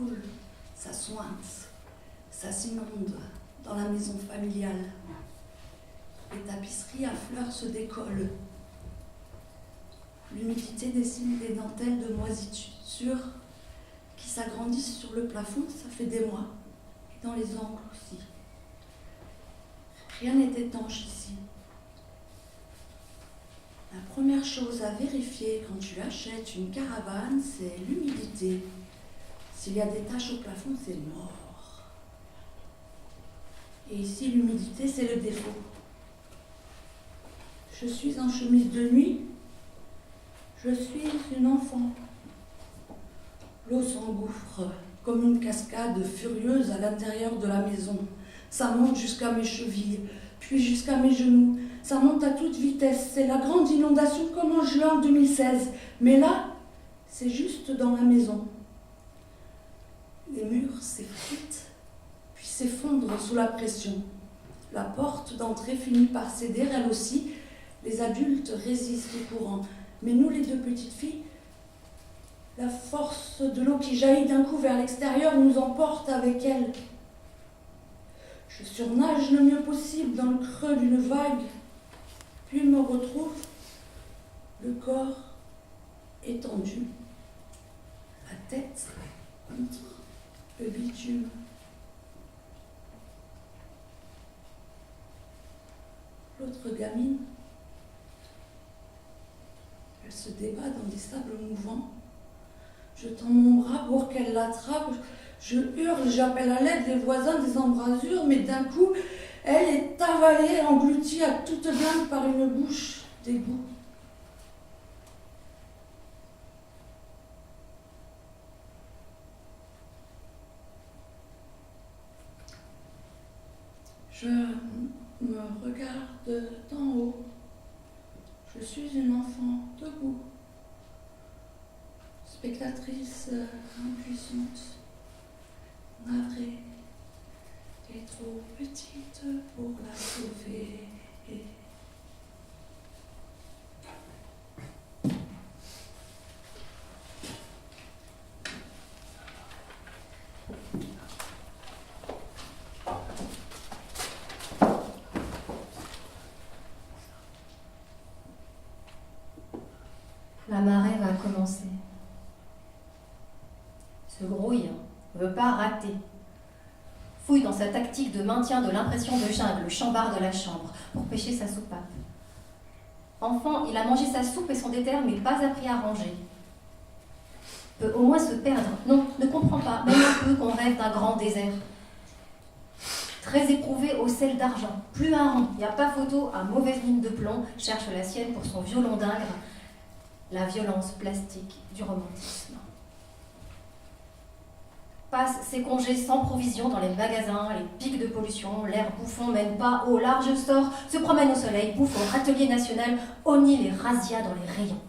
coule, ça sointe, ça s'inonde dans la maison familiale. Les tapisseries à fleurs se décollent. L'humidité dessine des dentelles de moisissure qui s'agrandissent sur le plafond, ça fait des mois, et dans les angles aussi. Rien n'est étanche ici. La première chose à vérifier quand tu achètes une caravane, c'est l'humidité. S'il y a des taches au plafond, c'est mort. Et ici, l'humidité, c'est le défaut. Je suis en chemise de nuit. Je suis une enfant. L'eau s'engouffre comme une cascade furieuse à l'intérieur de la maison. Ça monte jusqu'à mes chevilles, puis jusqu'à mes genoux. Ça monte à toute vitesse. C'est la grande inondation comme en juin 2016. Mais là, c'est juste dans la maison. Les murs s'effritent, puis s'effondrent sous la pression. La porte d'entrée finit par céder, elle aussi. Les adultes résistent au courant. Mais nous, les deux petites filles, la force de l'eau qui jaillit d'un coup vers l'extérieur nous emporte avec elle. Je surnage le mieux possible dans le creux d'une vague, puis me retrouve, le corps étendu, la tête contre le bitume. L'autre gamine, elle se débat dans des sables mouvants. Je tends mon bras pour qu'elle l'attrape. Je hurle, j'appelle à l'aide les voisins des embrasures, mais d'un coup, elle est avalée, engloutie à toute blinde par une bouche d'égout. Je me regarde d'en haut. Je suis une enfant debout, spectatrice impuissante, navrée et trop petite pour la sauver. La marée va commencer. Ce grouille ne veut pas rater. Fouille dans sa tactique de maintien de l'impression de jungle, le chambard de la chambre, pour pêcher sa soupape. Enfant, il a mangé sa soupe et son déter, mais pas appris à ranger. Peut au moins se perdre. Non, ne comprend pas, même un peu qu'on rêve d'un grand désert. Très éprouvé au sel d'argent, plus un rond, il n'y a pas photo, à mauvaise mine de plomb, cherche la sienne pour son violon d'ingre. La violence plastique du romantisme. Passe ses congés sans provision dans les magasins, les pics de pollution, l'air bouffon mène pas au large sort, se promène au soleil, bouffe au râtelier national, honnie les razzias dans les rayons.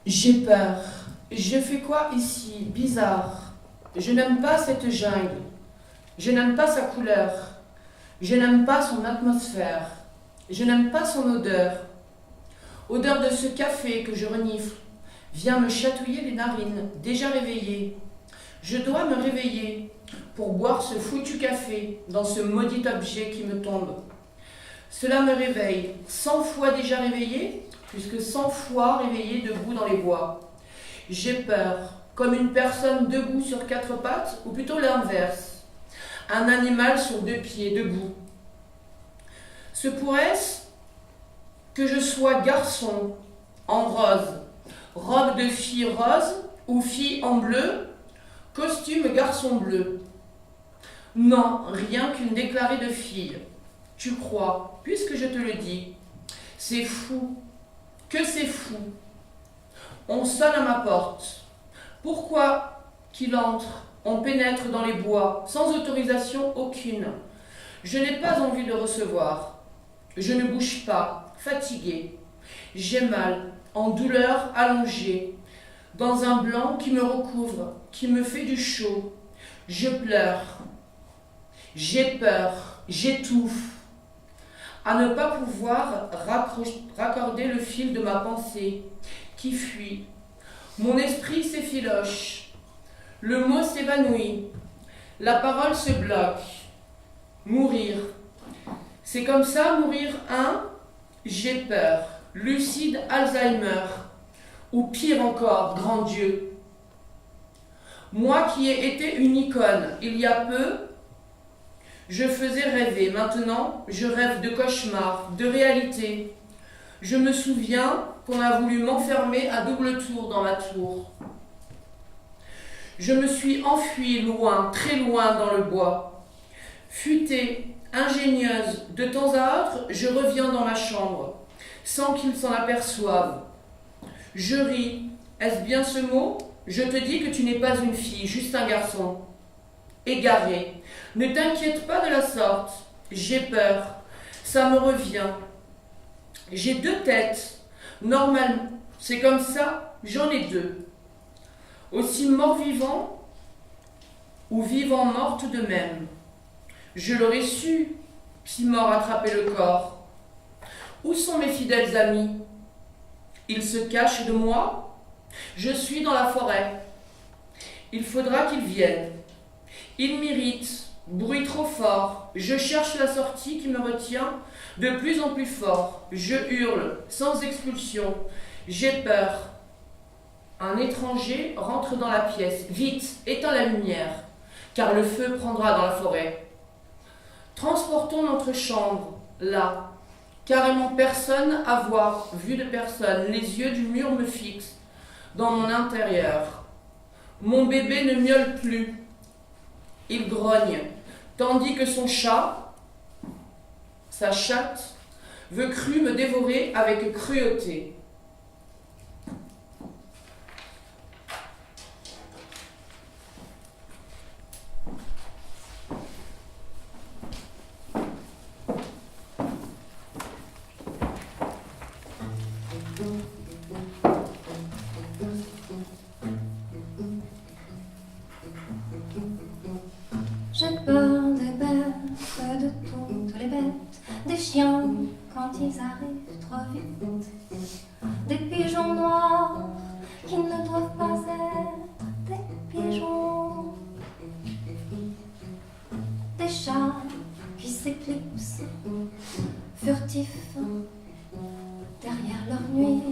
J'ai peur. Je fais quoi ici? Bizarre. Je n'aime pas cette jungle. Je n'aime pas sa couleur. Je n'aime pas son atmosphère. Je n'aime pas son odeur. Odeur de ce café que je renifle vient me chatouiller les narines, déjà réveillée. Je dois me réveiller pour boire ce foutu café dans ce maudit objet qui me tombe. Cela me réveille, 100 fois déjà réveillé, puisque 100 fois réveillé debout dans les bois. J'ai peur, comme une personne debout sur 4 pattes, ou plutôt l'inverse. Un animal sur 2 pieds, debout. Se pourrait-ce que je sois garçon en rose, robe de fille rose ou fille en bleu, costume garçon bleu? Non, rien qu'une déclarée de fille. Tu crois, puisque je te le dis. C'est fou. Que c'est fou. On sonne à ma porte. Pourquoi qu'il entre, on pénètre dans les bois, sans autorisation aucune. Je n'ai pas envie de recevoir. Je ne bouge pas, fatiguée. J'ai mal, en douleur allongée, dans un blanc qui me recouvre, qui me fait du chaud. Je pleure. J'ai peur, j'étouffe. À ne pas pouvoir raccorder le fil de ma pensée, qui fuit. Mon esprit s'effiloche. Le mot s'évanouit. La parole se bloque. Mourir. C'est comme ça, mourir, hein? J'ai peur. Lucide Alzheimer. Ou pire encore, grand Dieu. Moi qui ai été une icône il y a peu, je faisais rêver. Maintenant, je rêve de cauchemars, de réalité. Je me souviens qu'on a voulu m'enfermer à double tour dans ma tour. Je me suis enfuie loin, très loin dans le bois. Futée, ingénieuse, de temps à autre, je reviens dans ma chambre, sans qu'ils s'en aperçoivent. Je ris. Est-ce bien ce mot? Je te dis que tu n'es pas une fille, juste un garçon. Égaré. Ne t'inquiète pas de la sorte. J'ai peur. Ça me revient. J'ai deux têtes. Normalement, c'est comme ça, j'en ai deux. Aussi mort-vivant ou vivant-morte de même. Je l'aurais su si mort attrapait le corps. Où sont mes fidèles amis? Ils se cachent de moi? Je suis dans la forêt. Il faudra qu'ils viennent. Ils m'irritent, bruit trop fort. Je cherche la sortie qui me retient de plus en plus fort. Je hurle, sans expulsion. J'ai peur. Un étranger rentre dans la pièce. Vite, éteins la lumière, car le feu prendra dans la forêt. Transportons notre chambre, là. Carrément personne à voir, vue de personne. Les yeux du mur me fixent dans mon intérieur. Mon bébé ne miaule plus. Il grogne, tandis que son chat, sa chatte, veut me dévorer avec cruauté. J'ai peur des bêtes, de toutes les bêtes, des chiens quand ils arrivent trop vite, des pigeons noirs qui ne doivent pas être des pigeons, des chats qui s'éclipsent, furtifs derrière leur nuit.